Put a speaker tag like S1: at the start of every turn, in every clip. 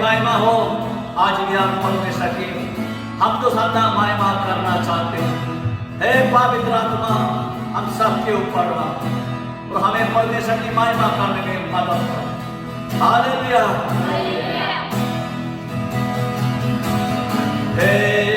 S1: महिमा हो। आज भी हम परमेश्वर की हम तो सदा महिमा करना चाहते हैं। हे पवित्र आत्मा हम सबके ऊपर और हमें परमेश्वर की महिमा करने में मदद करो। हालेलुया।
S2: Hey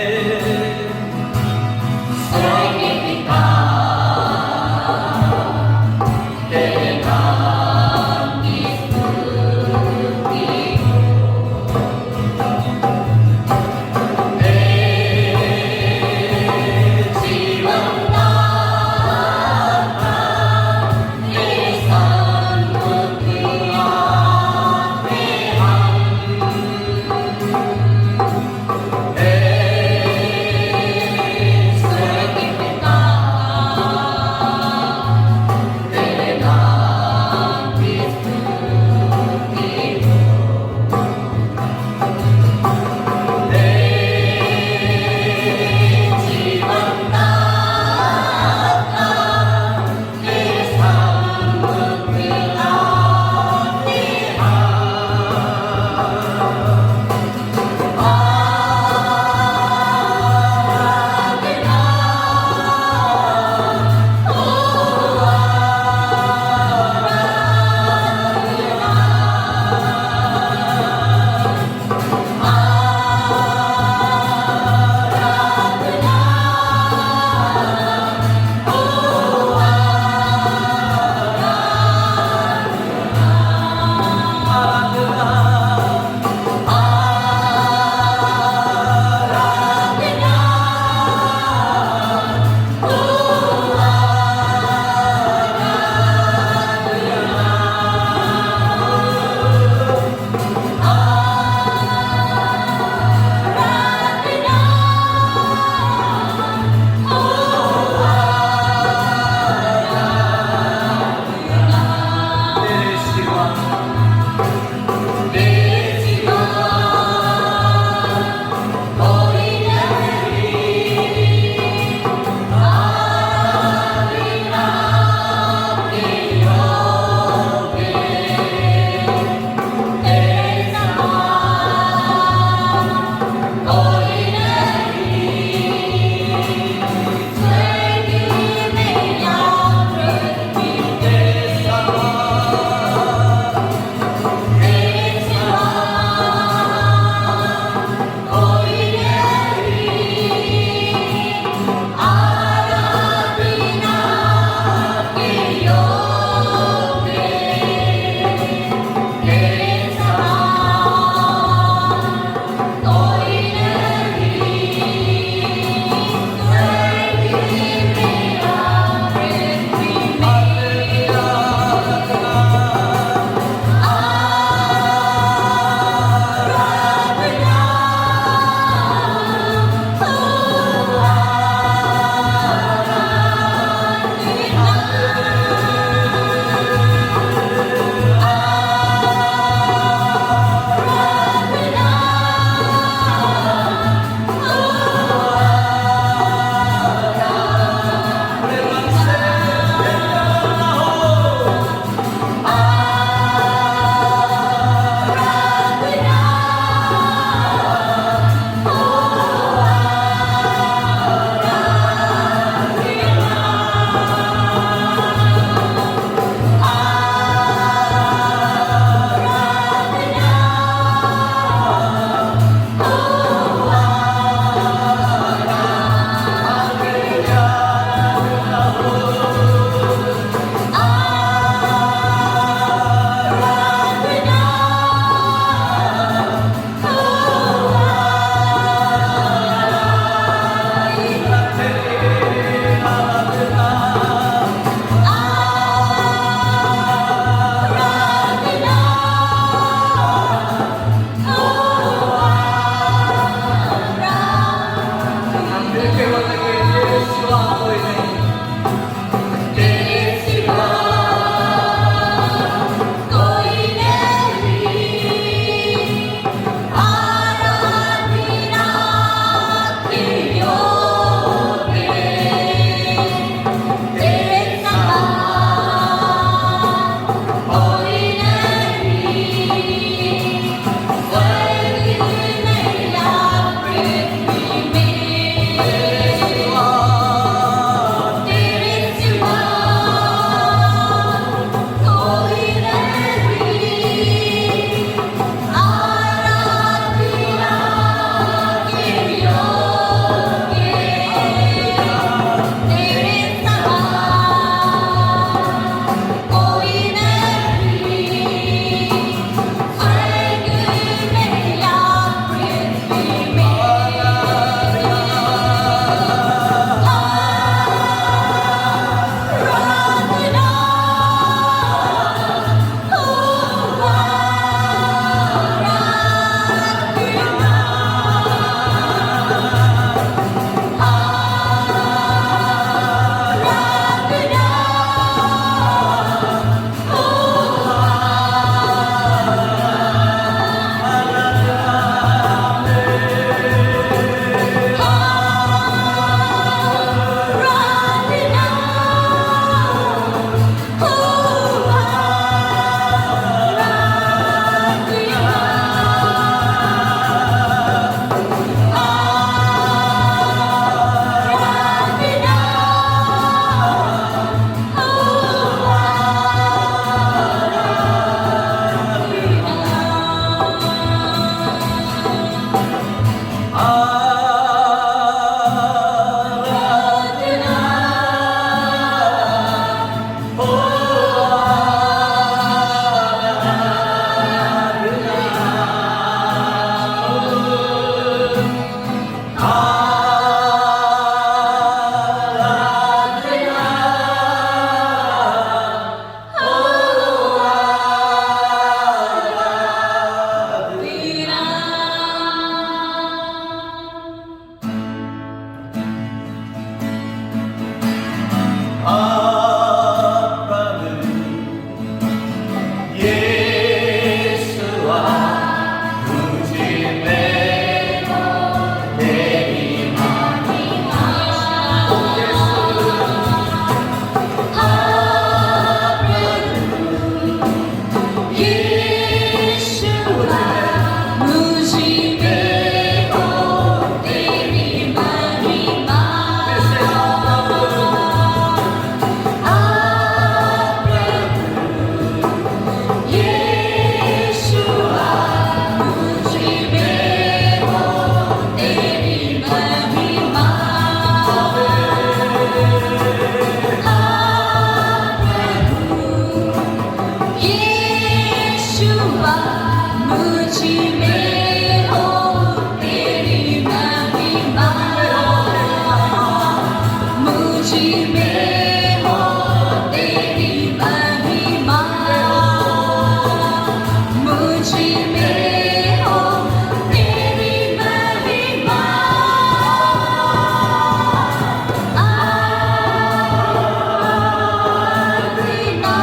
S2: मुझी में हो तेरी महिमा, मुझी में हो तेरी महिमा, मुझी में हो तेरी महिमा। आदिना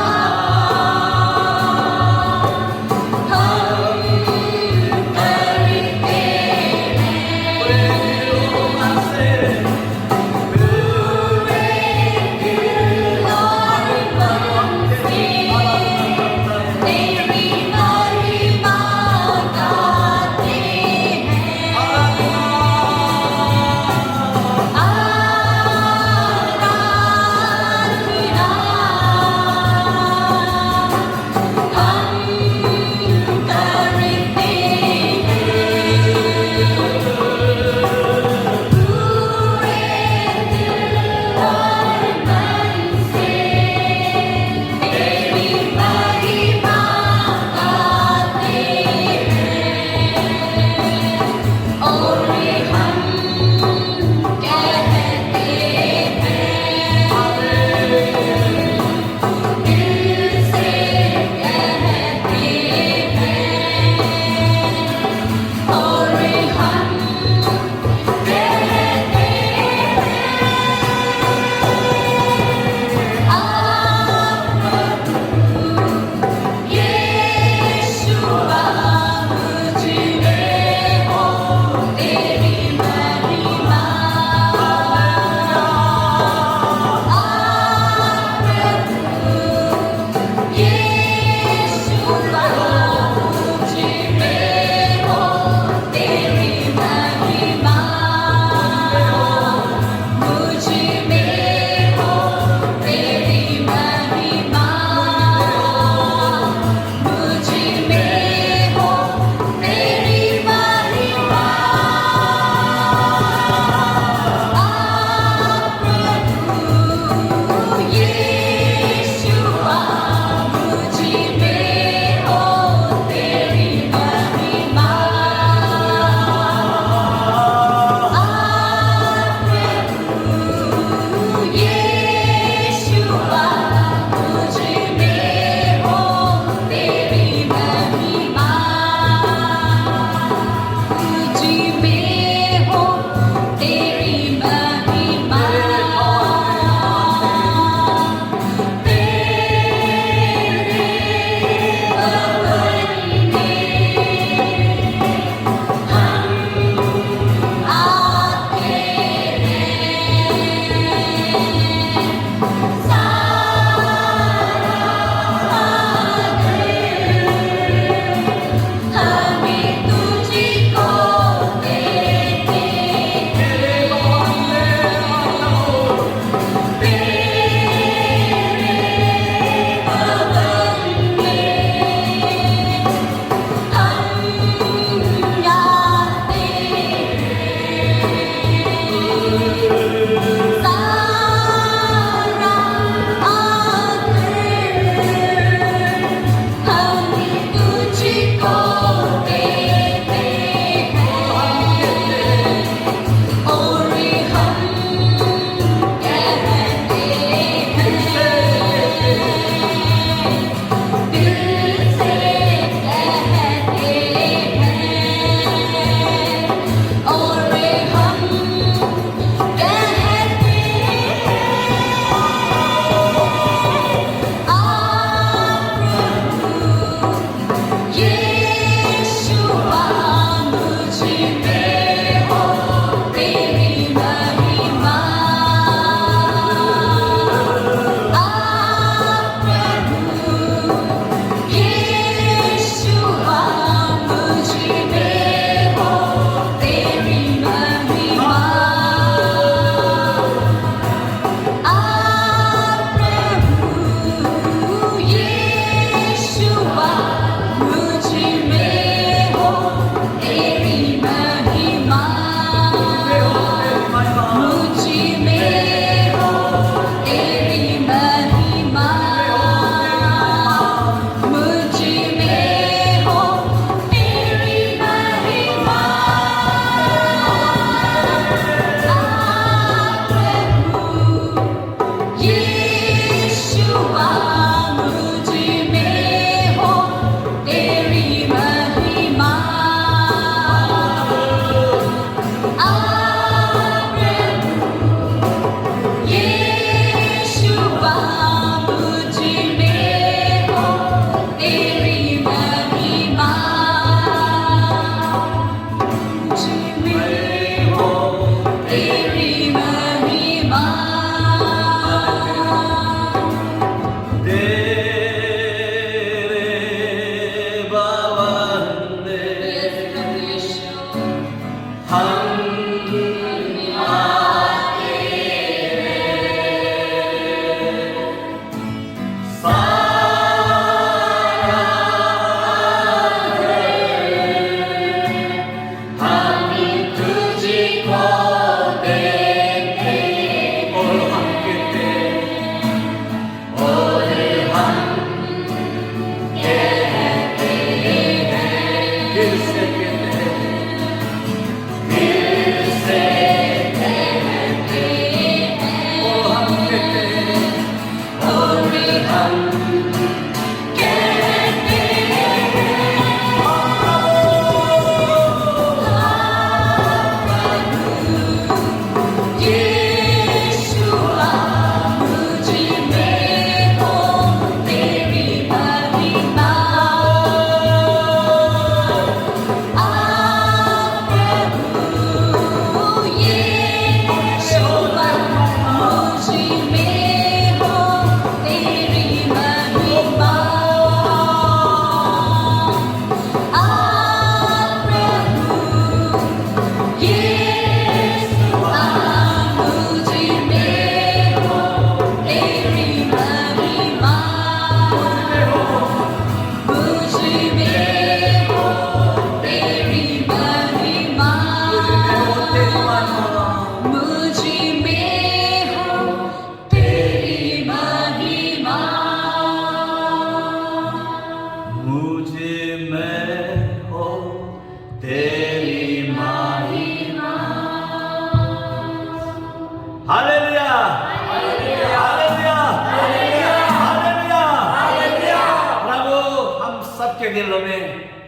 S1: दिलों में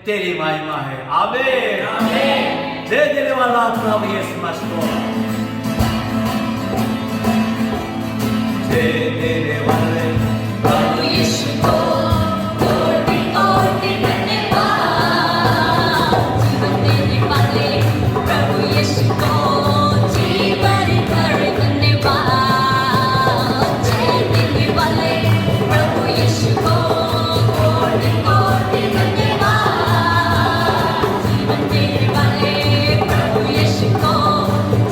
S1: तेरी महिमा है। आमीन। जय देने वाला प्रभु यीशु मसीह। जय देने वाले
S2: प्रभु यीशु को कोटि कोटि धन्यवाद। जीवन देने वाले प्रभु यीशु को जीवन भर धन्यवाद। जय देने वाले प्रभु यीशु को कोटि कोटि धन्यवाद। जीवन देने वाले प्रभु यीशु को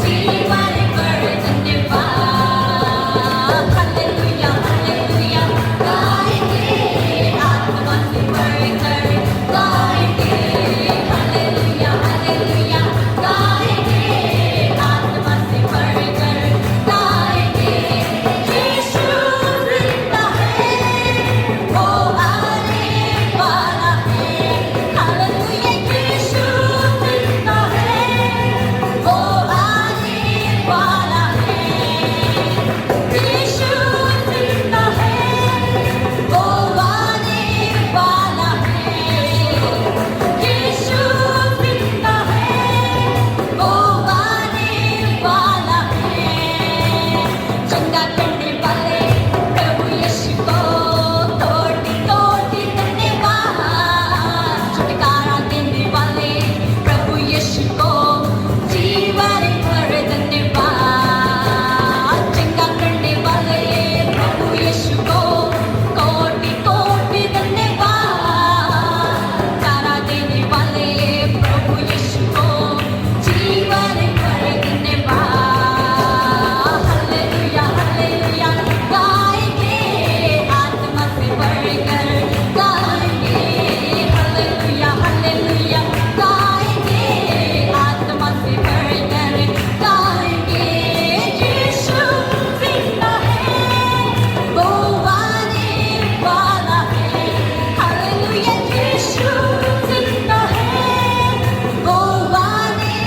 S2: जीवन भर धन्यवाद। हालेलुया हालेलुया गाएंगे आत्मा से भरकर गाएंगे। हालेलुया हालेलुया गाएंगे आत्मा से भरकर गाएंगे। यीशु जिंदा है, वो आने वाला है। हालेलुया यीशु जिंदा है, वो आने वाला है। यीशु जिंदा है, वो आने वाला है। यीशु जिंदा है, वो आने वाला है। चंगा करने वाले प्रभु यीशु को कोटि कोटि धन्यवाद। छुटकारा देने वाले प्रभु यीशु को जीवन भर धन्यवाद। चंगा करने वाले प्रभु यीशु को कोटि कोटि धन्यवाद। तारा देने वाले प्रभु यीशु को जीवन भर धन्यवाद। हालेलुया हालेलुया गाएंगे आत्मा से भरकर गाएंगे। हालेलुया हालेलुया गाएंगे आत्मा से भरकर गाएंगे। यीशु जिंदा है, वो आने वाला है। हालेलुया यीशु जिंदा है, वो आने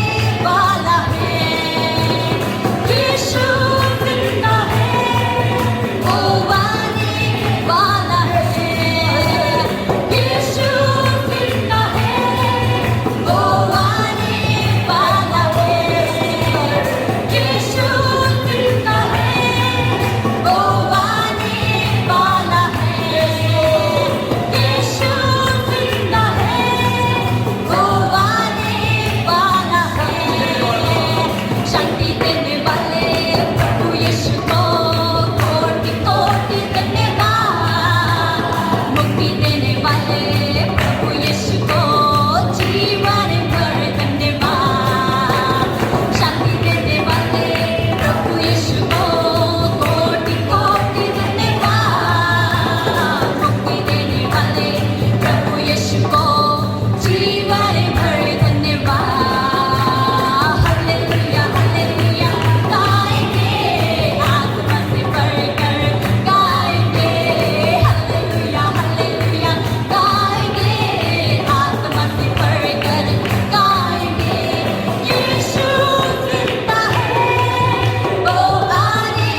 S2: वाला है। यीशु जिंदा है, वो आने वाला है। यीशु जिंदा है, वो आने वाला है। यीशु जिंदा है, वो आने वाला है। यीशु जिंदा है, वो आने वाला है। शांति देने वाले प्रभु यीशु को कोटि कोटि धन्यवाद। मुक्ति देने वाले प्रभु यीशु को जीवन भर धन्यवाद। शांति देने वाले प्रभु यीशु को कोटि कोटि धन्यवाद। मुक्ति देने वाले प्रभु यीशु को जीवन भर धन्यवाद। हालेलुया हालेलुया गाएंगे आत्मा से भरकर गाएंगे। हालेलुया हालेलुया गाएंगे आत्मा से भरकर गाएंगे। यीशु जिंदा है, वो आने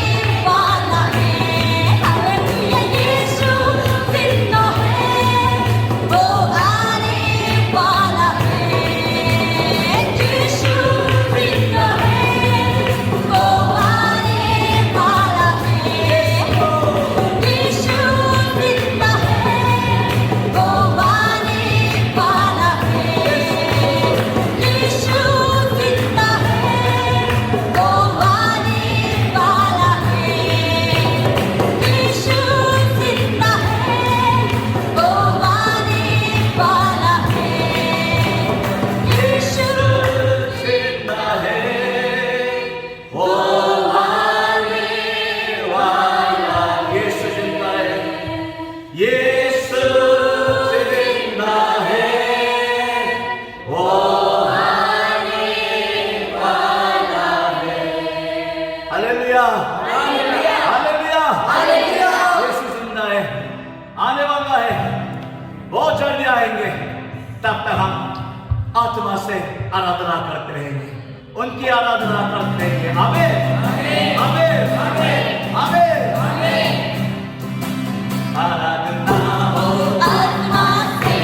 S2: वाला है। हालेलुया यीशु जिंदा है, वो आने वाला है। यीशु जिंदा है, वो आने वाला है। यीशु जिंदा है, वो आने वाला है। यीशु जिंदा है, वो आने वाला है। यीशु जिंदा है, वो आने वाला है। यीशु
S1: जिंदा है, वो आने वाला। यीशु जिंदा है, यीशु जिंदा है, वो आने वाला है। हालेलुया हालेलुया हालेलुया। यीशु जिंदा है, आने वाला है, बहुत जल्दी आएंगे। तब तक हम आत्मा से आराधना करते रहेंगे, उनकी आराधना करते रहेंगे। आमीन आमीन आमीन आमीन। आराधना हो
S2: आत्मा से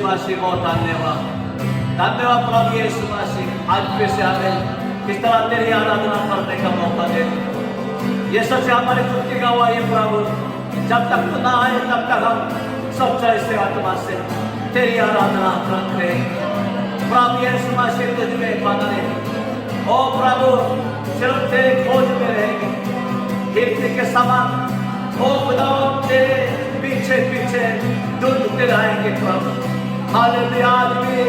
S1: मसीह बहुत धन्यवाद। धन्यवाद प्रभु यीशु मसीह, आज फिर से हमें इस तरह तेरी आराधना करने का मौका दे। ये सच हमारी खुद की गवाही प्रभु, जब तक तू ना आए तब तक हम सच्चाई से आत्मा से तेरी आराधना करते हैं। प्रभु यीशु मसीह तुझ में बने, ओ प्रभु सिर्फ तेरे खोज में रहेंगे, कीर्ति के समान ओ खुदाओ तेरे पीछे पीछे ढूंढते रहेंगे प्रभु। हालेलुया। आज भी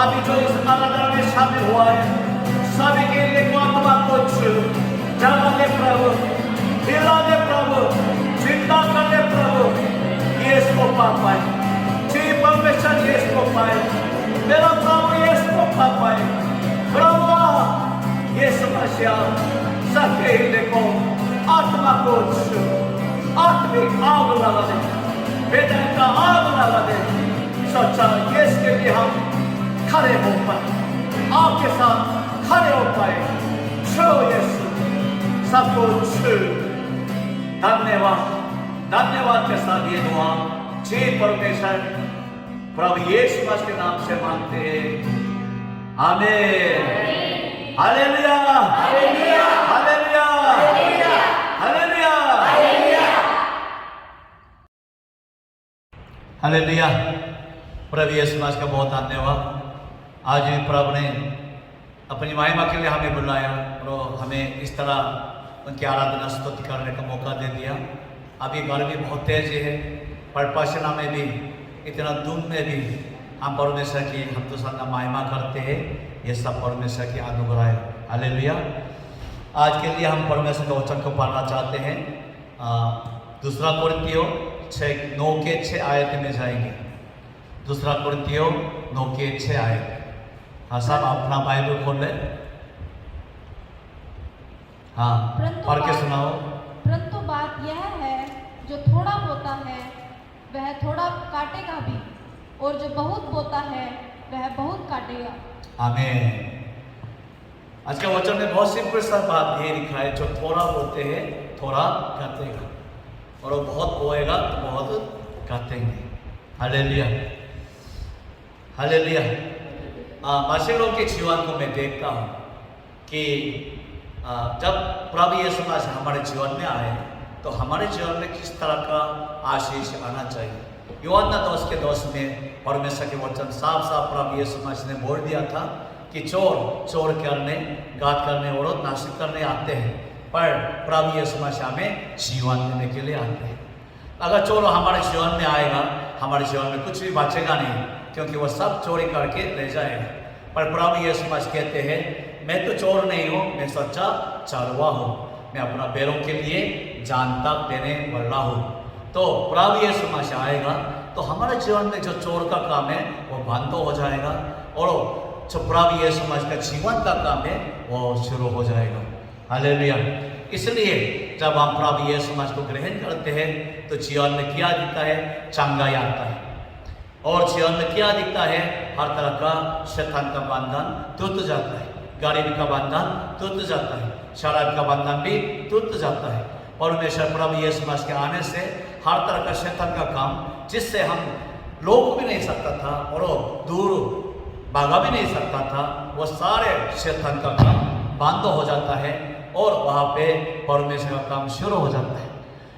S1: अभी जो इस आराधना में शामिल हुआ है, सभी के लिए को आत्मा को छू जगा दे प्रभु, हिला दे प्रभु, चिंता कर दे प्रभु, यीशु को पा पाए। जी परमेश्वर यीशु को पाए, मेरा प्रभु यीशु को पा पाए। प्रभु यीशु मसीह सबके हृदय को आत्मा को छू, आत्मिक आग लगा दे, वेदना का आग लगा दे। सच्चा यीशु के लिए हम खड़े हो पाए, आपके साथ खड़े हो पाए। छो यीशु, सबको छू। धन्यवाद, धन्यवाद के साथ ये दुआ जी परमेश्वर प्रभु यीशु मसीह के नाम से मांगते हैं, आमीन। हालेलुया, हालेलुया, हालेलुया, हालेलुया, हालेलुया। प्रभु यीशु मसीह का बहुत धन्यवाद। आज भी प्रभु ने अपनी महिमा के लिए हमें बुलाया और हमें इस तरह उनकी आराधना स्तुति करने का मौका दे दिया। अभी गर्मी बहुत तेज है, पर पसीना में भी, इतना धूप में भी हम परमेश्वर की हम तो सदा महिमा करते हैं। ये सब परमेश्वर की अनुग्रह है। हालेलुया। आज के लिए हम परमेश्वर के वचन को पढ़ना चाहते हैं। दूसरा कुरिन्थियों 9:6 आयत में जाएंगे। दूसरा कुरिन्थियों 9:6 आयत। हाँ साहब, अपना बाइबल खोल ले। हाँ, पढ़ के सुनाओ।
S3: परंतु बात यह है, जो थोड़ा बोता है वह थोड़ा काटेगा भी, और जो बहुत बोता है वह बहुत काटेगा।
S1: आमीन। आज के वचन में बहुत सिंपल सा बात ये लिखा है, जो थोड़ा बोते हैं थोड़ा काटेगा, और वो बहुत बोएगा तो बहुत काटेंगे। Hallelujah, hallelujah. मसीह लोग के जीवन को मैं देखता हूँ कि जब प्रभु यीशु मसीह हमारे जीवन में आए तो हमारे जीवन में किस तरह का आशीष आना चाहिए। यूहन्ना 10:10 में परमेश्वर के वचन साफ साफ प्रभु यीशु मसीह ने बोल दिया था कि चोर करने, घात करने और नाश करने आते हैं, पर प्रभु यीशु मसीह हमें जीवन देने के लिए आते हैं। अगर चोर हमारे जीवन में आएगा, हमारे जीवन में कुछ भी बचेगा नहीं, क्योंकि वह सब चोरी करके ले जाएगा। पर प्रभु यीशु मसीह कहते हैं, मैं तो चोर नहीं हूँ, मैं सच्चा चरवा हूँ, मैं अपना बैलों के लिए जान तक देने वाला हूँ। तो प्रभु यीशु मसीह आएगा तो हमारे जीवन में जो चोर का काम है वो बंद हो जाएगा, और जो प्रभु यीशु मसीह का जीवन का काम है वो शुरू हो जाएगा। हालेलुया। इसलिए जब हम प्रभु यीशु मसीह को ग्रहण करते हैं तो जीवन में क्या दिखता है? चंगाई आता है। और जीवन में क्या दिखता है? हर तरह का शैतान का बंधन टूट जाता है, गरीबी का बंधन टूट जाता है, शराब का बंधन भी टूट जाता है। परमेश्वर प्रभु यीशु मसीह के आने से हर तरह का शैतान का काम, जिससे हम लोग भी नहीं सकता था और दूर भागा भी नहीं सकता था, वो सारे शैतान का काम बंद हो जाता है और वहाँ पे परमेश्वर का काम शुरू हो जाता है।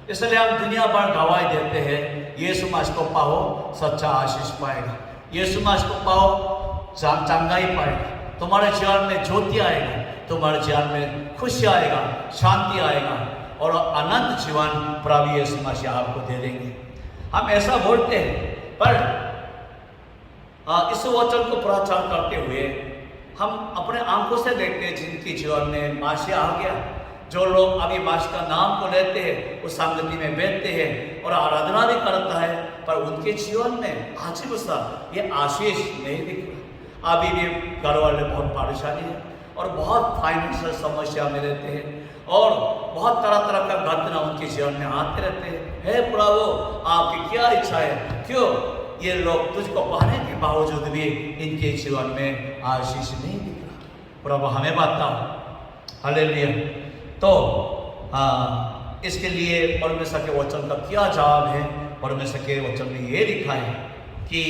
S1: इसलिए हम दुनिया भर गवाही देते हैं, यीशु मसीह को पाओ सच्चा आशीष पाएगा, यीशु मसीह को पाओ चंगाई पाएगा, तुम्हारे जीवन में ज्योति आएगा, तुम्हारे जीवन में खुशी आएगा, शांति आएगा, और अनंत जीवन प्रभु यीशु मसीह आपको दे देंगे। हम ऐसा बोलते हैं, पर इस वचन को प्रचार करते हुए हम अपने आंखों से देखते हैं जिनके जीवन में मसीह आ गया। जो लोग अभी मसीह का नाम को लेते हैं, उस संगति में बैठते हैं और आराधना भी करता है, पर उनके जीवन में अजीब सा ये आशीष नहीं दिख रहा। अभी भी घर वाले बहुत परेशानी है और बहुत फाइनेंशियल समस्या में रहते हैं, और बहुत तरह तरह का घटना उनके जीवन में आते रहते हैं। हे प्रभु, आपकी क्या इच्छा है? क्यों ये लोग तुझको पाने के बावजूद भी इनके जीवन में आशीष नहीं दिख रहा? प्रभु हमें बताओ। हालेलुया। तो इसके लिए परमेश्वर के वचन का क्या जवाब है? परमेश्वर के वचन में ये लिखा है कि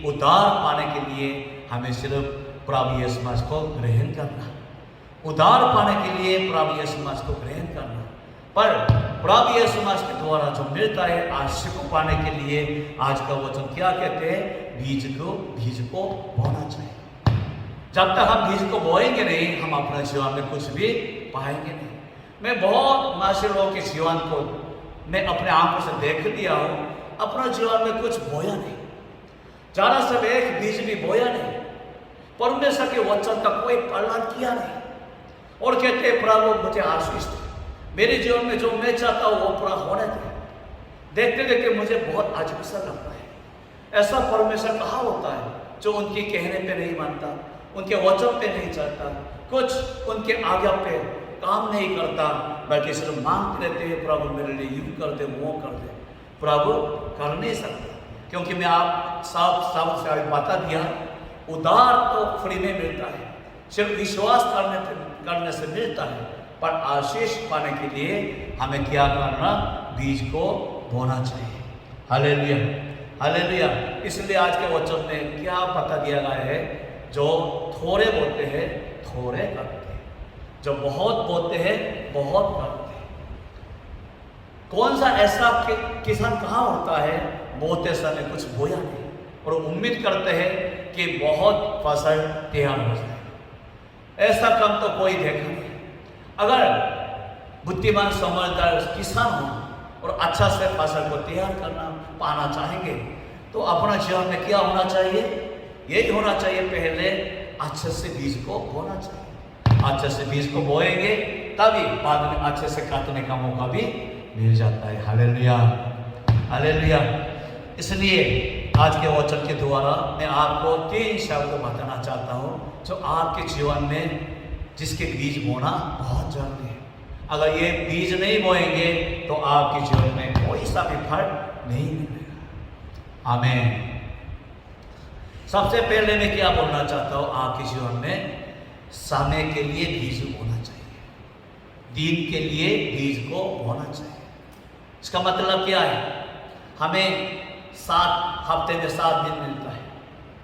S1: उद्धार पाने के लिए हमें सिर्फ प्रभु यीशु मसीह को ग्रहण करना, उद्धार पाने के लिए प्रभु यीशु मसीह को ग्रहण करना। पर प्रभु यीशु मसीह के द्वारा जो मिलता है आशीष को पाने के लिए आज का वचन क्या कहते हैं? बीज को बोना चाहिए। जब तक हम बीज को बोएंगे नहीं, हम अपने जीवन में कुछ भी पाएंगे नहीं। मैं बहुत माशे लोगों के जीवन को मैं अपने आंखों से देख लिया हूँ, अपना जीवन में कुछ बोया नहीं, जरा सब एक बीज भी बोया नहीं, परमेश्वर के वचन का कोई पालन किया नहीं, और कहते प्रभु मुझे आशीष दे, मेरे जीवन में जो मैं चाहता हूँ वो पूरा होने दे। देखते देखते मुझे बहुत अजीब सा लगता है। ऐसा परमेश्वर कहाँ होता है जो उनके कहने पे नहीं मानता, उनके वचन पे नहीं चलता, कुछ उनके आज्ञा पे काम नहीं करता, बल्कि सिर्फ मांगते रहते हैं प्रभु मेरे लिए यूं कर दे, वो कर दे। प्रभु कर नहीं सकता, क्योंकि मैं आप साफ से बता दिया, उद्धार तो फ्री में मिलता है, सिर्फ विश्वास करने से मिलता है। पर आशीष पाने के लिए हमें क्या करना? बीज को बोना चाहिए। Hallelujah, hallelujah. इसलिए आज के वचन में क्या बता दिया गया है? जो थोड़े बोते हैं थोड़े करते हैं, जो बहुत बोते हैं बहुत करते हैं। कौन सा ऐसा किसान कहाँ होता है बोते समय कुछ बोया नहीं और उम्मीद करते हैं कि बहुत फसल तैयार हो जाए? ऐसा काम तो कोई देखा नहीं। अगर बुद्धिमान समझदार किसान हो और अच्छा से फसल को तैयार करना पाना चाहेंगे तो अपना जीवन में क्या होना चाहिए? यही होना चाहिए, पहले अच्छे से बीज को बोना चाहिए। अच्छे से बीज को बोएंगे तभी बाद में अच्छे से काटने का मौका भी मिल जाता है। Hallelujah, hallelujah. इसलिए आज के वचन के द्वारा मैं आपको 3 शब्द बताना चाहता हूँ जो आपके जीवन में जिसके बीज बोना बहुत जरूरी है। अगर ये बीज नहीं बोएंगे तो आपके जीवन में कोई सा भी फल नहीं मिलेगा। आमीन। सबसे पहले मैं क्या बोलना चाहता हूँ, आपके जीवन में समय के लिए बीज बोना चाहिए, दिन के लिए बीज को बोना चाहिए। इसका मतलब क्या है? हमें 7 हफ्ते में 7 दिन मिलता है,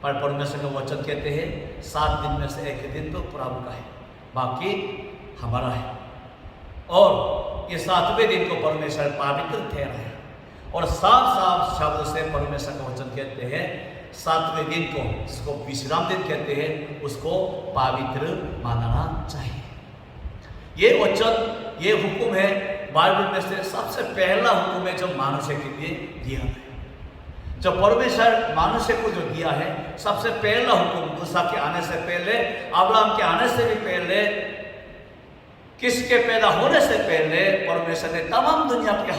S1: पर परमेश्वर का वचन कहते हैं 7 दिन में से एक दिन तो प्रभु का है, बाकी हमारा है। और ये 7वें दिन को परमेश्वर पवित्र ठहराया है, और साफ शब्द से परमेश्वर का वचन कहते हैं 7वें दिन को, जिसको विश्राम दिन कहते हैं, उसको पवित्र मानना चाहिए। ये वचन, ये हुक्म है बाइबल में से सबसे पहला हुक्म है जो मनुष्य के लिए दिया है। जो परमेश्वर मनुष्य को जो दिया है, सबसे पहला हुक्म, मूसा के आने से पहले, अब्राहम के आने से भी पहले, किसके पैदा होने से पहले परमेश्वर ने तमाम दुनिया के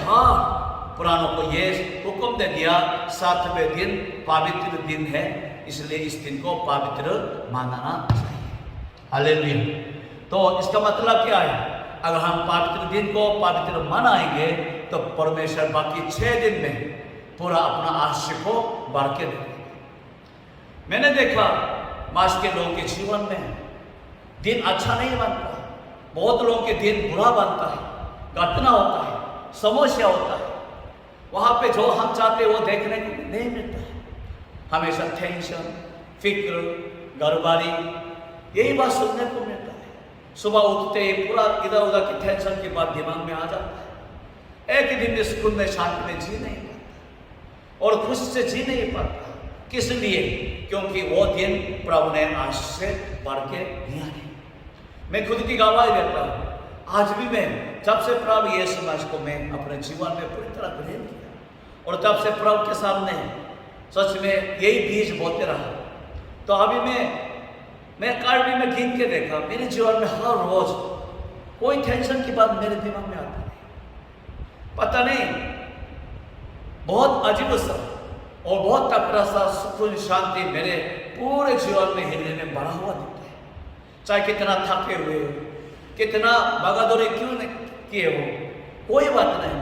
S1: पुराणों को ये हुक्म दे दिया 7वें दिन पवित्र दिन है, इसलिए इस दिन को पवित्र मानना चाहिए। हालेलुया। तो इसका मतलब क्या है? अगर हम पवित्र दिन को पवित्र मनाएंगे तो परमेश्वर बाकी 6 दिन में पूरा अपना आशीष को बढ़ के देंगे। मैंने देखा मास के लोगों के जीवन में दिन अच्छा नहीं बनता, बहुत लोगों के दिन बुरा बनता है, घटना होता है, समस्या होता है, वहाँ पे जो हम चाहते हैं वो देखने को नहीं मिलता है। हमेशा टेंशन, फिक्र, गड़बड़ी, यही बात सुनने को मिलता है। सुबह उठते ही पूरा इधर उधर की टेंशन की बात दिमाग में आ जाता है। एक दिन में सुकून में शांति में जी नहीं पाता और खुशी से जी नहीं पाता। किस लिए? क्योंकि वो दिन प्रभु ने आशीष से बढ़ के दिया है। मैं खुद की गवाही देता हूँ, आज भी मैं जब से प्रभु यीशु मसीह को मैं अपने जीवन में पूरी तरह ग्रहण किया और तब से प्रभु के सामने सच में यही बीज बोते रहा, तो अभी मैं कल भी मैं गिन के देखा, मेरे जीवन में हर रोज कोई टेंशन की बात मेरे दिमाग में आती नहीं। पता नहीं, बहुत अजीब सा और बहुत तकड़ा सा सुकून शांति मेरे पूरे जीवन में हृदय में बढ़ा हुआ दिखता है। चाहे कितना थके हुए हो, कितना भागादौड़ी क्यों नहीं किए हो, कोई बात नहीं,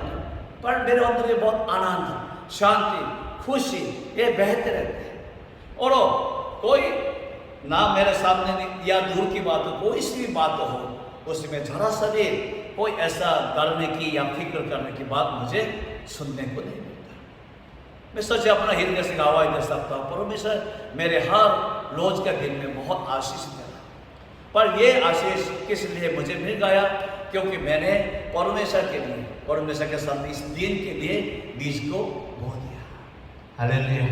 S1: पर मेरे अंदर ये बहुत आनंद, शांति, खुशी ये बहते रहते हैं। और कोई ना मेरे सामने या दूर की बात हो, कोई सी भी बात हो, उसमें जरा सा भी कोई ऐसा डरने की या फिक्र करने की बात मुझे सुनने को नहीं मिलता। मैं सच अपना हृदय से गवाही दे सकता हूँ, परमेश्वर मेरे हर रोज के दिन में बहुत आशीष दिया। पर ये आशीष किस लिए मुझे मिल गया? क्योंकि मैंने परमेश्वर के लिए, परमेश्वर के साथ इस दिन के लिए बीज को बो दिया। हालेलुया।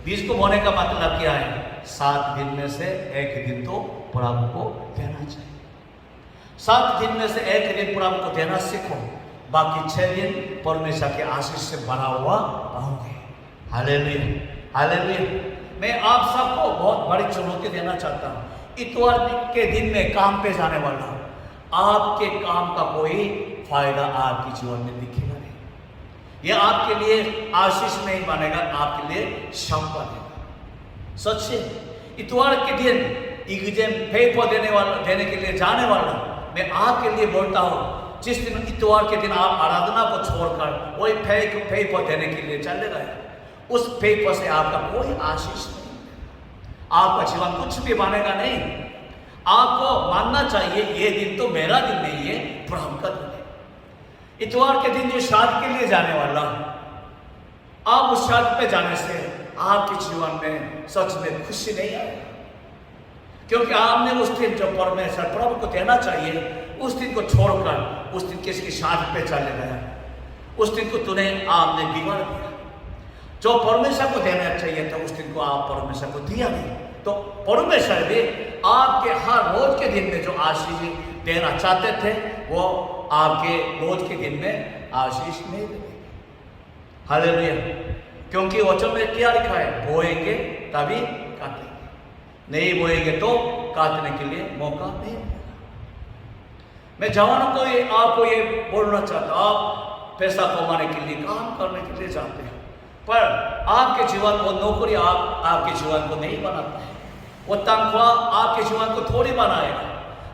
S1: बीज को बोने का मतलब क्या है? 7 दिन में से 1 दिन तो प्रभु को देना चाहिए। 7 दिन में से 1 दिन प्रभु को देना सीखो, बाकी 6 दिन परमेश्वर के आशीष से भरा हुआ रहोगे। Hallelujah, hallelujah. मैं आप सबको बहुत बड़ी चुनौती देना चाहता हूँ। इतवार के दिन में काम पे जाने वाला हूँ, आपके काम का कोई फायदा आपके जीवन में दिखेगा नहीं। यह आपके लिए आशीष नहीं बनेगा, आपके लिए श्रम बनेगा। सच है, इतवार के दिन एग्जाम पेपर देने के लिए जाने वाला मैं आपके लिए बोलता हूँ, जिस दिन इतवार के दिन आप आराधना को छोड़कर वही पेपर देने के लिए चले गए, उस पेपर से आपका कोई आशीष नहीं, आपका जीवन कुछ भी बनेगा नहीं। आपको मानना चाहिए ये दिन तो मेरा दिन नहीं है, प्रभु का दिन है। इतवार के दिन जो शादी के लिए जाने वाला, आप उस शादी पे जाने से आपके जीवन में सच में खुशी नहीं आएगा, क्योंकि आपने उस दिन जो परमेश्वर प्रभु को देना चाहिए उस दिन को छोड़कर उस दिन किसी की शादी पे चले गया, उस दिन को आपने बिगाड़ दिया। जो परमेश्वर को देना चाहिए था उस दिन को आप परमेश्वर को दिया नहीं, तो परमेश्वर भी आपके हर रोज के दिन में जो आशीष देना चाहते थे वो आपके रोज के दिन में आशीष नहीं देंगे। हालेलुया। क्योंकि वचन में क्या लिखा है? बोएंगे तभी काटेंगे, नहीं बोएंगे तो काटने के लिए मौका नहीं मिलेगा। मैं जवानों को आपको ये बोलना चाहता हूँ, आप पैसा कमाने के लिए, काम करने के लिए जाते हैं, पर आपके जीवन को नौकरी आपके जीवन को नहीं बनाता है, वो तनख्वाह आपके जीवन को थोड़ी बनाएगा।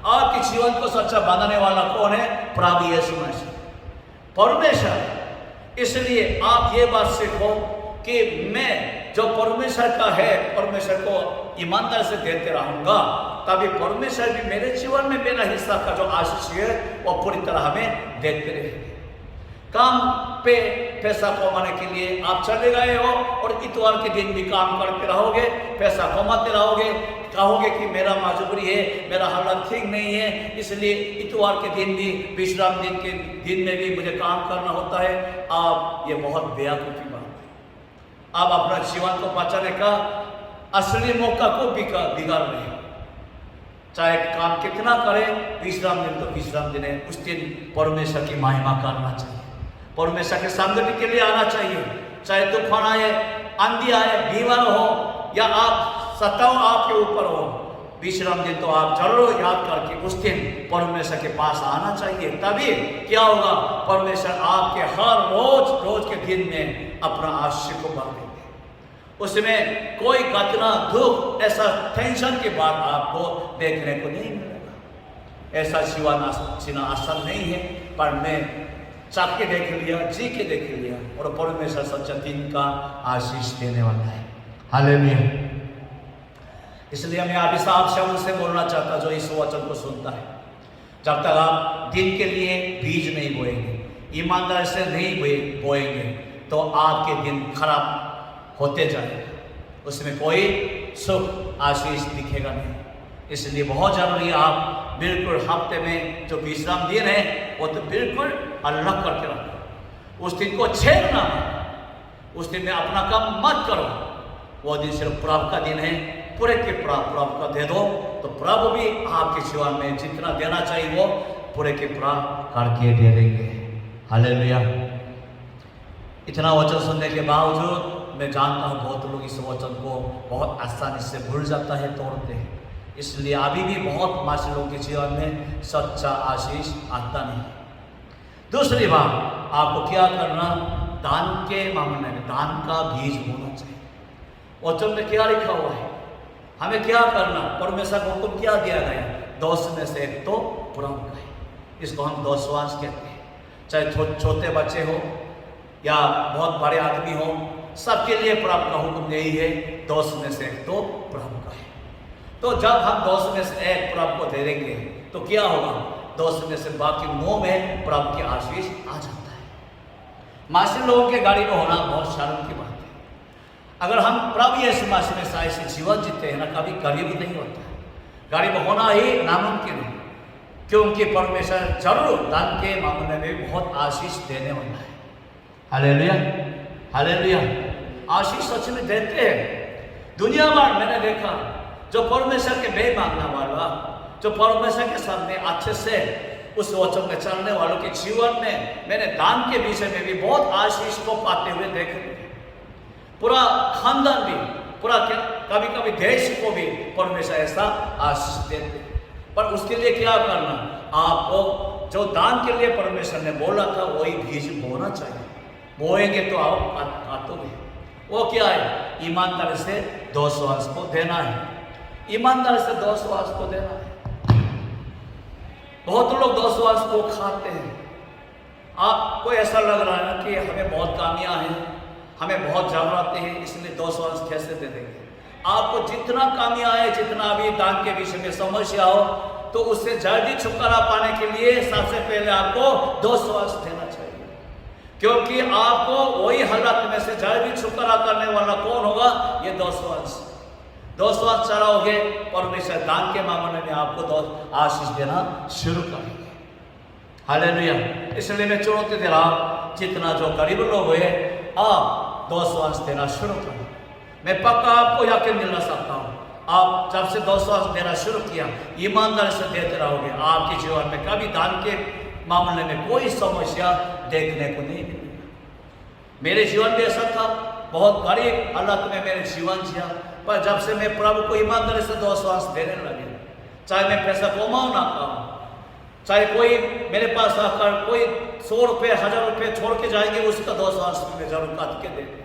S1: आपके जीवन को सच्चा बनाने वाला कौन है? प्रभु यीशु मसीह, परमेश्वर। इसलिए आप ये बात सीखो कि मैं जो परमेश्वर का है, परमेश्वर को ईमानदार से देते रहूंगा, तभी परमेश्वर भी मेरे जीवन में मेरा हिस्सा का जो आशीष है वो पूरी तरह हमें देते रहेंगे। काम पे पैसा कमाने के लिए आप चले गए हो और इतवार के दिन भी काम करते रहोगे, पैसा कमाते रहोगे, कहोगे कि मेरा मजबूरी है, मेरा हालत ठीक नहीं है, इसलिए इतवार के दिन भी, विश्राम दिन के दिन में भी मुझे काम करना होता है। आप ये बहुत बेवकूफ़ी बात है। आप अपना जीवन को बचाने का असली मौका को बिगाड़ रहे हैं। चाहे काम कितना करें, विश्राम दिन तो विश्राम दिन है, उस दिन परमेश्वर की महिमा करना चाहिए, परमेश्वर के संगति के लिए आना चाहिए। चाहे तूफान आए, आंधी आए, बीमार हो या आप सताव आपके ऊपर हो, विश्राम दिन तो आप जरूर याद करके उस दिन परमेश्वर के पास आना चाहिए। तभी क्या होगा? परमेश्वर आपके हर रोज के दिन में अपना आशीष को भर देंगे। उसमें कोई घटना, दुख, ऐसा टेंशन के बाद आपको देखने को नहीं मिलेगा। ऐसा जीवन जीना आसान नहीं है, पर मैं चाक के देख लिया, जी के देख लिया, और परमेश्वर सच्चा दिन का आशीष देने वाला है। हालेलुया। इसलिए मैं अभिशाप से उनसे बोलना चाहता जो इस वचन को सुनता है, जब तक आप दिन के लिए बीज नहीं बोएंगे, ईमानदारी से नहीं बोएंगे, तो आपके दिन खराब होते जाएगा, उसमें कोई सुख आशीष दिखेगा नहीं। इसलिए बहुत जरूरी है आप बिल्कुल हफ्ते में जो विश्राम दिन है वो तो बिल्कुल अलग करके रखो। उस दिन को छेड़ना, उस दिन में अपना काम मत करो। वो दिन सिर्फ प्रभु का दिन है, पूरे के प्रभु का दे दो, तो प्रभु भी आपके जीवन में जितना देना चाहिए वो पूरे के प्रभु करके दे देंगे। हालेलुया। इतना वचन सुनने के बावजूद मैं जानता हूँ बहुत लोग इस वचन को बहुत आसानी से भूल जाता है, तोड़ते हैं। इसलिए अभी भी बहुत मासी लोगों के जीवन में सच्चा आशीष आता नहीं। दूसरी बात, आपको क्या करना? दान के मामले में दान का बीज होना चाहिए। वचन में क्या लिखा हुआ है? हमें क्या करना? परमेश्वर को हुक्म क्या दिया गया? 10 में से 1 तो प्रभु का है। इसको हम दशवांश कहते हैं। चाहे छोटे बच्चे हो या बहुत बड़े आदमी हो, सबके लिए प्रभु का हुक्म यही है, 10 में से 1 तो प्रभु का है। तो जब हम 10 में से 1 प्रभु को दे देंगे तो क्या होगा? 10 में से बाकी 9 में प्रभु की आशीष आ जाता है। मासी लोगों के गाड़ी में होना बहुत शर्म की बात है। अगर हम प्रभु यीशु मसीह में ऐसे जीवन जीते हैं ना, कभी गरीब नहीं होता है। गरीब होना ही नामुमकिन है, क्योंकि परमेश्वर जरूर दान के मामले में बहुत आशीष देने वाला है। Hallelujah, hallelujah. आशीष सच में देते हैं। दुनिया भर मैंने देखा जो परमेश्वर के बे मांगने वाला, जो परमेश्वर के सामने अच्छे से उस वचन में चलने वालों के जीवन में मैंने दान के विषय में भी बहुत आशीष को पाते हुए देखे। पूरा खानदान भी, पूरा कभी कभी देश को भी परमेश्वर ऐसा आशीष देते। पर उसके लिए क्या करना, आपको जो दान के लिए परमेश्वर ने बोला था वही बीज बोना चाहिए। बोएंगे तो आप काटोगे। वो क्या है, ईमानदारी से 200 अंश को देना है। ईमानदारी से 200 अंश को देना है। बहुत लोग 200 अंश को खाते हैं। आपको ऐसा लग रहा है ना कि हमें बहुत कामियां हैं, हमें बहुत जरूरतें हैं, इसलिए 200 अंश कैसे दे देंगे। आपको जितना कामियां है, जितना भी दान के विषय में समस्या हो, तो उससे जल्दी छुटकारा पाने के लिए सबसे पहले आपको 200 अंश देना चाहिए। क्योंकि आपको वही हालत में से जल्दी छुटकारा करने वाला कौन होगा, ये 200 अंश। 200 अंश चढ़ाओगे, परमेश्वर दान के मामले में आपको आशीष देना शुरू करेंगे। हालेलुया। इसलिए मैं चुनौती दे रहा हूं, जितना जो गरीब लोग हुए आप 200 अंश देना शुरू करें। मैं पक्का आपको यकीन दिला सकता हूँ, आप जब से 200 अंश देना शुरू किया, ईमानदारी से देते रहोगे, आपके जीवन में कभी दान के मामले में कोई समस्या देखने को नहीं मिलेगी। मेरे जीवन में ऐसा था, बहुत गरीब हालत में मेरे जीवन जिया, पर जब से मैं प्रभु को ईमानदारी से 200 अंश देने लगे, चाहे मैं पैसा कमाऊँ ना कमाऊँ, चाहे कोई मेरे पास आकर कोई 100 रुपये 1000 रुपये छोड़ के जाएंगे, उसका 200 अंश में जरूर काट के देंगे।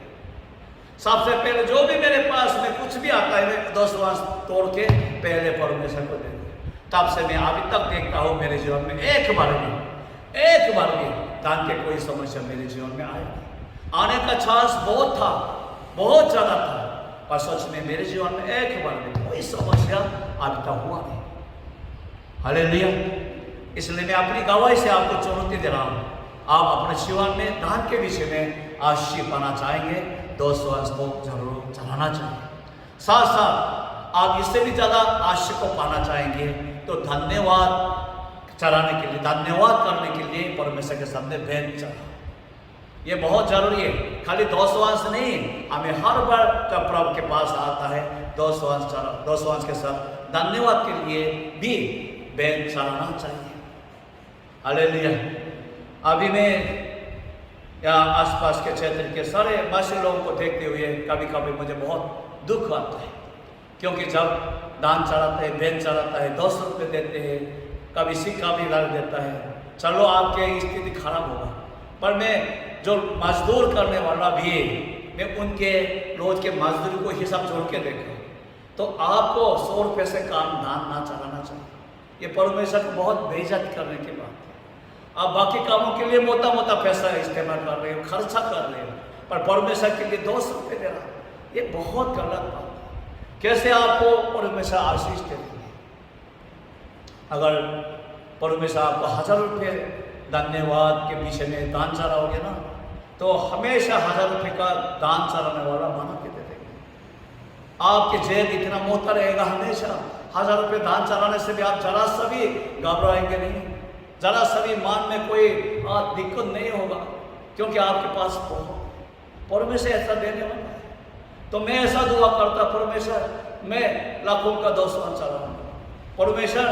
S1: सबसे पहले जो भी मेरे पास में कुछ भी आता है, मैं 200 अंश तोड़ के पहले परमेश्वर को देंगे। तब से मैं अभी तक देखता हूँ मेरे जीवन में एक बार भी दान के कोई समस्या मेरे जीवन में आई। आने का चांस बहुत था, बहुत ज्यादा था, पर सच में मेरे जीवन में एक बार भी कोई समस्या अभी तक हुआ नहीं। हालेलुया। इसलिए मैं अपनी गवाही से आपको चुनौती दे रहा हूँ, आप अपने जीवन में दान के विषय में आशीष पाना चाहेंगे, 200 अंश को जरूर चढ़ाना चाहिए। साथ साथ आप इससे भी ज्यादा आशीष को पाना चाहेंगे तो धन्यवाद चढ़ाने के लिए, धन्यवाद करने के लिए परमेश्वर के सामने भेंट चढ़ा, ये बहुत जरूरी है। खाली 200 अंश नहीं, हमें हर बार जब प्रभु के पास आता है 200 अंश चढ़ा, 200 अंश के साथ धन्यवाद के लिए भी भेंट चढ़ाना चाहिए। हालेलुया। अभी मैं यहाँ आसपास के क्षेत्र के सारे मसीही लोगों को देखते हुए कभी कभी मुझे बहुत दुख आता है, क्योंकि जब दान चढ़ाते हैं, भेंट चढ़ाता है, 200 रुपये देते हैं, कभी सिक्का भी लग देता है, चलो आपके स्थिति खराब होगा, पर मैं जो मजदूर करने वाला भी, मैं उनके रोज के मजदूरी को हिसाब जोड़ के देखूँ तो आपको 100 रुपये से काम दान ना चढ़ाना चाहिए। ये परमेश्वर को बहुत बेइज्जत करने की बात है। आप बाकी कामों के लिए मोटा मोटा पैसा इस्तेमाल कर रहे हो, खर्चा कर रहे हो, पर परमेश्वर के लिए 200 रुपये दे रहा, ये बहुत गलत बात है। कैसे आपको परमेश्वर आशीष देंगे? अगर परमेश्वर आपको 1000 रुपये धन्यवाद के विषय में दान चढ़ाओगे ना, तो हमेशा 1000 रुपये का दान चढ़ाने वाला बना के दे देंगे। आपके जेब इतना मोटा रहेगा, हमेशा 1000 रुपये दान चढ़ाने से भी आप जरा सा भी घबराएंगे नहीं, जरा सा भी मान में कोई दिक्कत नहीं होगा, क्योंकि आपके पास परमेश्वर ऐसा देने वाला है। तो मैं ऐसा दुआ करता, परमेश्वर मैं लाखों का 200 अंश चढ़ाऊंगा। परमेश्वर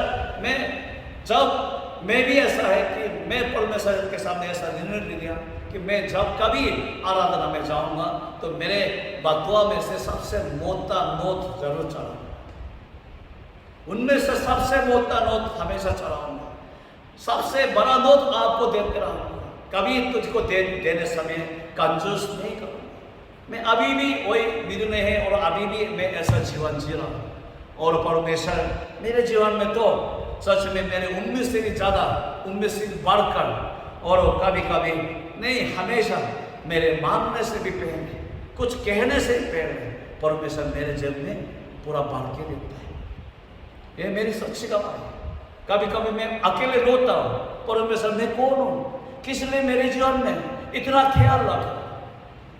S1: मैं भी ऐसा है कि मैं परमेश्वर के सामने ऐसा निर्णय ले लिया कि मैं जब कभी आराधना में जाऊंगा तो मेरे बतुआ में से सबसे मोटा नोट जरूर चढ़ाऊंगा, उनमें से सबसे मोटा नोट हमेशा चढ़ाऊंगा, सबसे बड़ा नोट आपको देते रहूंगा, कभी तुझको देने समय कंजूस नहीं करूंगा। मैं अभी भी वही निर्णय है और अभी भी मैं ऐसा जीवन जी रहा हूँ। और परमेश्वर मेरे जीवन में तो सच में मेरे उम्मीद से भी ज़्यादा, उम्मीद से बढ़कर, और कभी कभी नहीं, हमेशा मेरे मांगने से भी पहले, कुछ कहने से पहले परमेश्वर मेरे जेब में पूरा भर के देता है। ये मेरी सच्ची गवाही है। कभी कभी मैं अकेले रोता हूँ, परमेश्वर मैं कौन हूँ, किस लिए मेरे जीवन में इतना ख्याल रखा,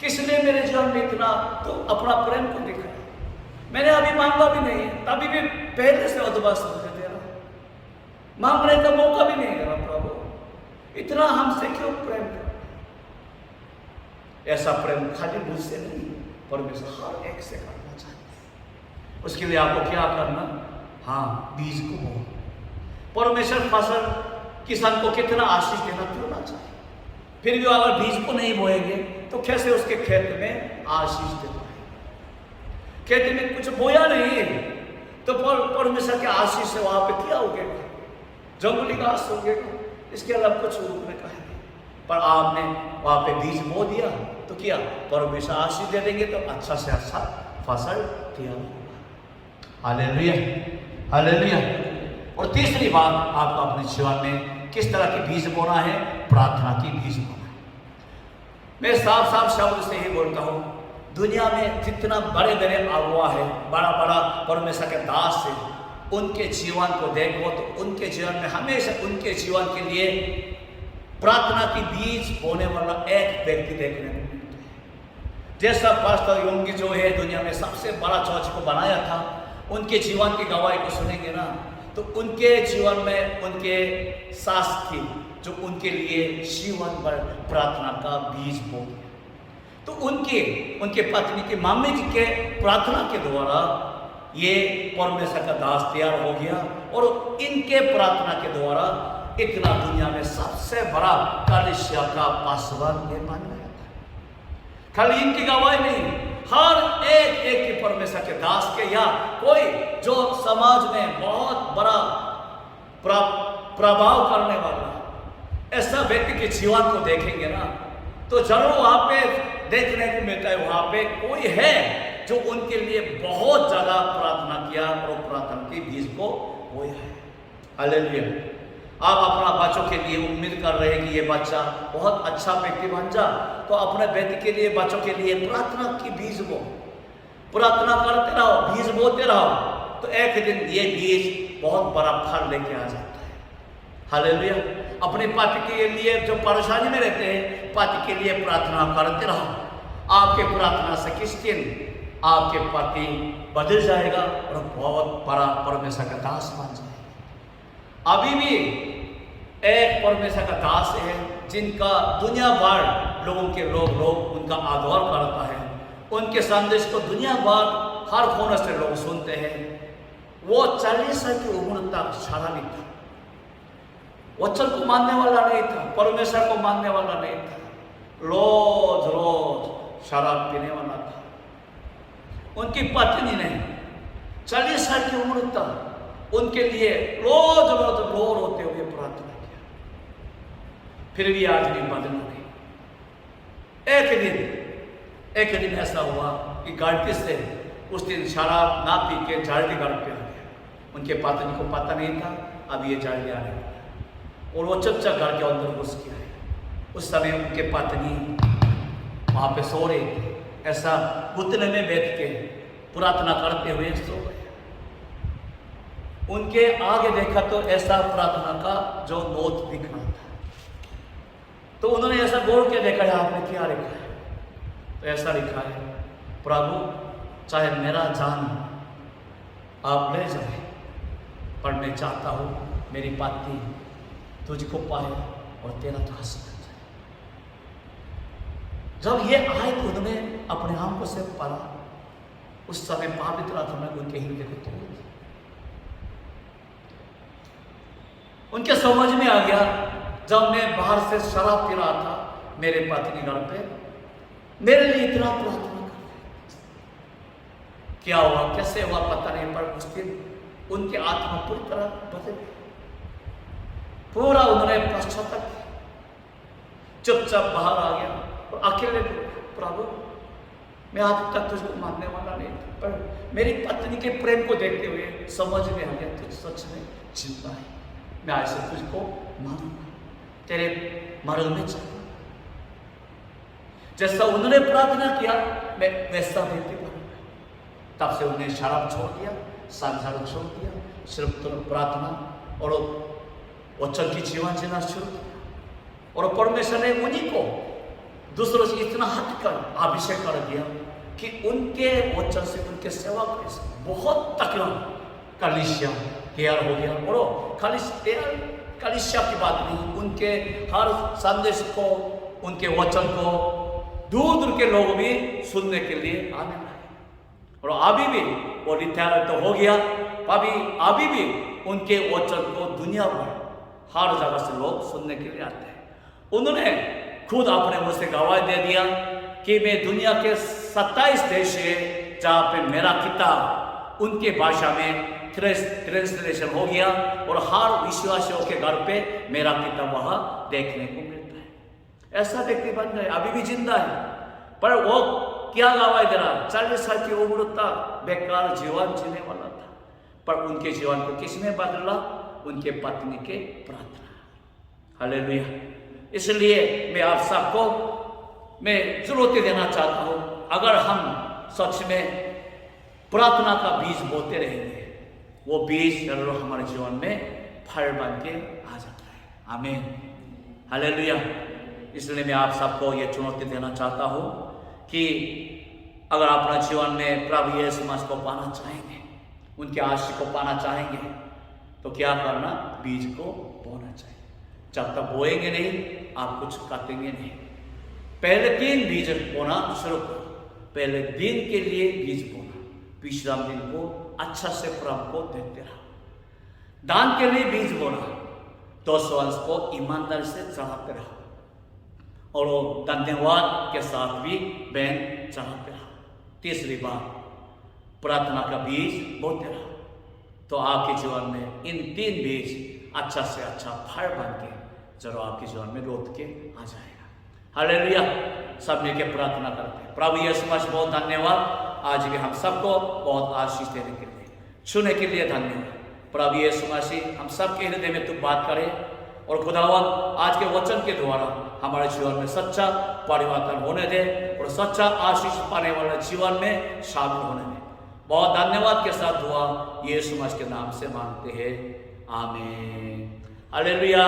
S1: किसने मेरे जीवन में इतना तो अपना प्रेम को दिखाया? मैंने अभी मांगा भी नहीं है, तभी भी पहले से उद्वास मुझे दे रहा, मांगने का मौका भी नहीं दे रहा। प्रभु इतना हमसे क्यों प्रेम कर? ऐसा प्रेम खाली मुझसे नहीं, परमेश्वर हर एक से करना चाहते हैं। उसके लिए आपको क्या करना? हाँ, बीज को बो। परमेश्वर फसल किसान को कितना आशीष देना क्यों ना चाहे, फिर भी अगर बीज को नहीं बोएंगे तो कैसे उसके खेत में आशीष दे पाएंगे? खेत में कुछ बोया नहीं है तो परमेश्वर के आशीष से वहां पे क्या उगेगा? जंगली घास उगेगा, इसके अलावा कुछ उगने का है। पर आपने वहां पे बीज बो दिया तो क्या परमेश्वर आशीष दे देंगे, तो अच्छा से अच्छा फसल तैयार होगा। Hallelujah, hallelujah. और तीसरी बात, आपको अपने जीवन में किस तरह के बीज बोना है? प्रार्थना की बीज बोना है। मैं साफ साफ शब्द से ही बोलता हूँ, दुनिया में जितना बड़े बड़े अगुआ है, बड़ा बड़ा परमेश्वर के दास है, उनके जीवन को देखो तो उनके जीवन में हमेशा उनके जीवन के लिए प्रार्थना की बीज बोने वाला एक व्यक्ति देखने को मिलता है। जैसा पास्टर योंगी जो है दुनिया में सबसे बड़ा चर्च को बनाया था, उनके जीवन की गवाही को सुनेंगे ना तो उनके जीवन में उनके सास थी जो उनके लिए जीवन भर प्रार्थना का बीज बो गया। तो उनके पत्नी की मम्मी जी के प्रार्थना के द्वारा ये परमेश्वर का दास तैयार हो गया, और इनके प्रार्थना के द्वारा इतना दुनिया में सबसे बड़ा कलीसिया का पासवान ये बन गया। खाली इनकी गवाही नहीं, हर एक की परमेश्वर के दास के या कोई जो समाज में बहुत बड़ा प्रभाव करने वाला ऐसा व्यक्ति के जीवन को देखेंगे ना तो जरूर वहां पे देखने को मिलता है, वहां पे कोई है जो उनके लिए बहुत ज्यादा प्रार्थना किया और प्रार्थना के बीज को बोया है। हालेलुया। आप अपना बच्चों के लिए उम्मीद कर रहे हैं कि ये बच्चा बहुत अच्छा व्यक्ति बन जा, तो अपने बेटे के लिए, बच्चों के लिए प्रार्थना की बीज बो, प्रार्थना करते रहो, बीज बोते रहो, तो एक दिन ये बीज बहुत बड़ा फल लेके आ जाता है। हालेलुया। अपने पति के लिए जो परेशानी में रहते हैं, पति के लिए प्रार्थना करते रहो। आपके प्रार्थना से किस दिन आपके पति बदल जाएगा और बहुत बड़ा परमेश्वर का दास बन जाएगा। अभी भी एक परमेश्वर का दास है जिनका दुनिया भर लोग उनका आदर करता है, उनके संदेश को दुनिया भर हर कोने से लोग सुनते हैं। वो 40 साल की उम्र तक शराबी था, वचन को मानने वाला नहीं था, परमेश्वर को मानने वाला नहीं था, रोज रोज शराब पीने वाला था। उनकी पत्नी ने 40 साल की उम्र तक उनके लिए रोज रोज रो रोते हुए प्रार्थना किया, फिर भी आज भी बदल नहीं। एक दिन ऐसा हुआ कि गलती से उस दिन शराब ना पी के जल्दी घर पे आ गया। उनके पत्नी को पता नहीं था अब ये जल्दी आने वाला, और वो चुपचाप घर के अंदर घुस गया है। उस समय उनके पत्नी वहां पे सो रही थी, ऐसा घुटने में बैठ के प्रार्थना करते हुए सो गए। उनके आगे देखा तो ऐसा प्रार्थना का जो नोट दिख रहा था, तो उन्होंने ऐसा गौर के देखा है आपने क्या लिखा है, तो ऐसा लिखा है, प्रभु चाहे मेरा जान आप ले जाए, पर मैं चाहता हूं मेरी पत्नी तुझको पाए और तेरा दास बन जाए। जब ये आए तो उन्होंने अपने आंखों से पढ़ा, उस समय पवित्र आत्मा ने उनके हृदय को तोड़ दिया। उनके समझ में आ गया, जब मैं बाहर से शराब पी रहा था मेरे पत्नी घर पे मेरे लिए इतना प्रार्थना कर रहे, क्या हुआ कैसे हुआ पता नहीं, पर उस दिन उनकी आत्मा पूरी तरह बदल गई। पूरा उन्होंने पश्चाताप किया, चुपचाप बाहर आ गया और अकेले प्रभु मैं आज तक तुझको मानने वाला नहीं था, पर मेरी पत्नी के प्रेम को देखते हुए समझ में आ गया तुझ सच में जिंदा है, मैं आज से तुझको मानूंगा, तेरे मरण में चलूंगा। जैसा उन्होंने प्रार्थना किया मैं वैसा व्यक्ति बनूंगा। तब से उन्हें शराब छोड़ दिया, संसार छोड़ दिया, सिर्फ प्रार्थना और वचन की जीवन जीना शुरू किया, और परमेश्वर ने उन्हीं को दूसरों से इतना हट कर अभिषेक कर दिया कि उनके वचन से उनके सेवा से बहुत तकड़ा कलिसिया तैयार हो गया। और कलिसिया की बात नहीं, उनके हर संदेश को, उनके वचन को दूर दूर के लोग भी सुनने के लिए आने लगे। और अभी भी वो रिटायर तो हो गया, अभी भी उनके वचन को दुनिया भर हर जगह से लोग सुनने के लिए आते हैं। उन्होंने खुद अपने मुंह से गवाही दे दिया कि मैं दुनिया के 27 देश है जहाँ पे मेरा किताब उनके भाषा में ट्रांसलेशन हो गया और हर विश्वासियों के घर पे मेरा किताब वहाँ देखने को मिलता है। ऐसा व्यक्ति बन गए, अभी भी जिंदा है, पर वो क्या गवाही दे रहा, 40 साल की उम्र तक बेकार जीवन जीने वाला था, पर उनके जीवन को किसने बदला? उनके पत्नी के प्रार्थना। हालेलुया। इसलिए मैं आप सबको मैं जरूरत देना चाहता हूँ, अगर हम सच में प्रार्थना का बीज बोते रहेंगे, वो बीज जरूर हमारे जीवन में फल बन के आ जाता है। आमीन, हालेलुया। इसलिए मैं आप सबको ये चुनौती देना चाहता हूँ कि अगर अपना जीवन में प्रभु यीशु मसीह को पाना चाहेंगे, उनके आशीष को पाना चाहेंगे, तो क्या करना? बीज को बोना चाहिए। जब तक बोएंगे नहीं, आप कुछ काटेंगे नहीं। पहले 3 बीज बोना शुरू करो। पहले दिन के लिए बीज बोना, विश्राम दिन को अच्छा से प्रभु को देते रहो। दान के लिए बीज बोना, 200 अंश को ईमानदारी से चढ़ाते रहो, और वो धन्यवाद के साथ भी बैन चढ़ाते रहो। तीसरी बात, प्रार्थना का बीज बोते रहो, तो आपके जीवन में इन 3 बीज अच्छा से अच्छा फल बन के जरूर आपके जीवन में रोत के आ जाएगा। हालेलुया। सब मिलकर प्रार्थना करते हैं। प्रभु यीशु मसीह बहुत धन्यवाद, आज भी हम सबको बहुत आशीष देने के लिए, सुनने के लिए धन्यवाद। प्रभु यीशु मसीह हम सबके हृदय में तुम बात करें, और खुदावन आज के वचन के द्वारा हमारे जीवन में सच्चा परिवर्तन होने दे और सच्चा आशीष पाने वाले जीवन में शामिल होने दे। बहुत धन्यवाद के साथ दुआ यीशु मसीह के नाम से मांगते हैं, आमीन। हालेलुया।